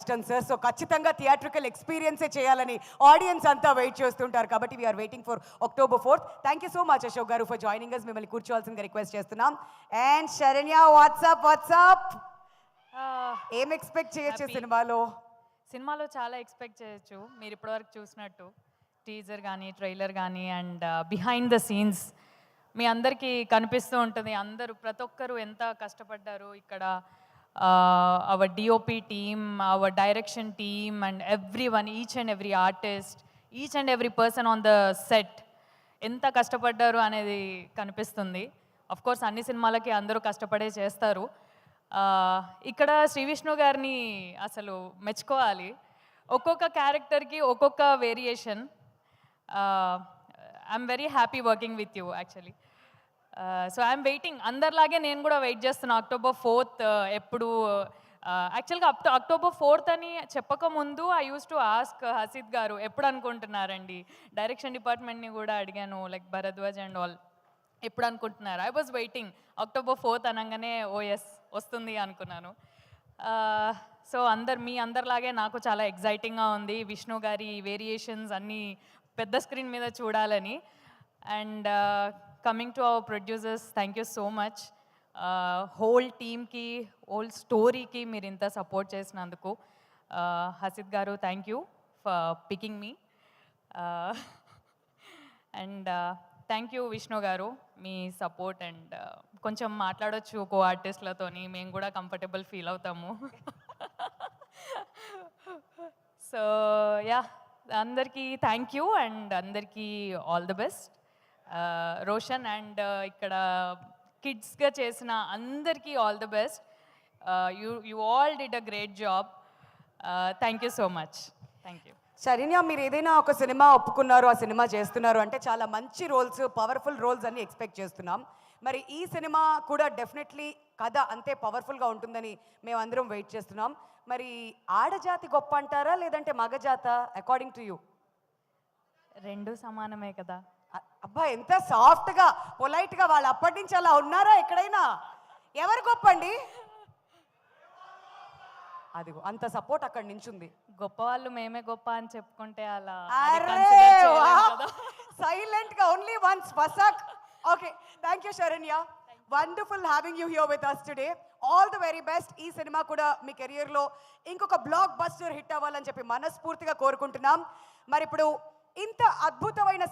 కష్టం sir. So ఖచ్చితంగా theatrical ఎక్స్పీరియన్సే చేయాలని ఆడియన్స్ అంతా వెయిట్ చేస్తుంటారు కాబట్టి we're waiting for October 4th. Thank you so much Ashok garu for joining us. మిమ్మల్ని కూర్చోవాల్సిందిగా రిక్వెస్ట్ చేస్తున్నాం. అండ్ శరణ్య, వాట్సాప్ ఏం ఎక్స్పెక్ట్ చేయొచ్చు సినిమాలో? సినిమాలో చాలా ఎక్స్పెక్ట్ చేయొచ్చు. మీరు ఇప్పటివరకు చూసినట్టు టీజర్ కానీ ట్రైలర్ కానీ అండ్ బిహైండ్ ద సీన్స్ మీ అందరికీ కనిపిస్తూ ఉంటుంది. అందరూ ప్రతి ఒక్కరు ఎంత కష్టపడ్డారు ఇక్కడ. Our DOP team, our direction team and every one, each and every artist, each and every person on the set ఎంత కష్టపడ్డారు అనేది కనిపిస్తుంది. అఫ్ కోర్స్ అన్ని సినిమాలకి అందరూ కష్టపడే చేస్తారు. ఇక్కడ శ్రీ విష్ణు గారిని అసలు మెచ్చుకోవాలి. ఒక్కొక్క క్యారెక్టర్కి ఒక్కొక్క variation. I'm very happy working with you actually. So I'm waiting. అందరిలాగే నేను కూడా వెయిట్ చేస్తున్నాను October 4th ఎప్పుడు. యాక్చువల్గా October 4th అని చెప్పకముందు ఐ యూస్ టు ఆస్క్ హసీద్ గారు ఎప్పుడు అనుకుంటున్నారండి. డైరెక్షన్ డిపార్ట్మెంట్ని కూడా అడిగాను, లైక్ భరద్వాజ్ అండ్ ఆల్, ఎప్పుడు అనుకుంటున్నారు. I was waiting. October 4th అనగానే ఓ ఎస్ వస్తుంది అనుకున్నాను. సో మీ అందరిలాగే నాకు చాలా ఎగ్జైటింగ్గా ఉంది విష్ణు గారి వేరియేషన్స్ అన్నీ పెద్ద స్క్రీన్ మీద చూడాలని. And coming to our producers, thank you so much. Whole టీమ్కి, హోల్ స్టోరీకి మీరు ఇంత సపోర్ట్ చేసినందుకు. హసీద్ గారు, thank you for picking me. And thank you Vishnu గారు, మీ సపోర్ట్. అండ్ కొంచెం మాట్లాడొచ్చు కో ఆర్టిస్ట్లతోని, మేము కూడా కంఫర్టబుల్ ఫీల్ అవుతాము. సో యా, అందరికీ థ్యాంక్ యూ అండ్ అందరికీ all the best. Roshan and ఇక్కడ కిడ్స్గా చేసిన అందరికీ all the best. You all did a great job. Thank you so much. Thank you. Saranya, మీరు ఏదైనా ఒక సినిమా ఒప్పుకున్నారు, ఆ సినిమా చేస్తున్నారు అంటే చాలా మంచి రోల్స్, పవర్ఫుల్ రోల్స్ అన్ని ఎక్స్పెక్ట్ చేస్తున్నాం. మరి ఈ సినిమా కూడా డెఫినెట్లీ కథ అంతే పవర్ఫుల్గా ఉంటుందని మేమందరం వెయిట్ చేస్తున్నాం. మరి ఆడజాతి గొప్ప అంటారా లేదంటే మగజాత అకార్డింగ్ టు యూ? రెండు సమానమే కదా. అబ్బా, ఎంత సాఫ్ట్గా పొలైట్గా. వాళ్ళు అప్పటి నుంచి అలా ఉన్నారా ఎక్కడైనా? ఎవరు గొప్ప అండి? అదిగో అంత సపోర్ట్ అక్కడ నుంచి ఉంది. గొప్ప వాళ్ళు మేమే గొప్ప అని చెప్పుకుంటే అలా సైలెంట్ గా ఓన్లీ వన్స్ వసక్. Okay, thank you Saranya. Wonderful having you here with us today. All the very best. ఈ సినిమా కూడా మీ కెరియర్లో ఇంకొక బ్లాక్ బస్టర్ హిట్ అవ్వాలని చెప్పి మనస్ఫూర్తిగా కోరుకుంటున్నాం. మరి ఇప్పుడు ఇంత అద్భుతమైన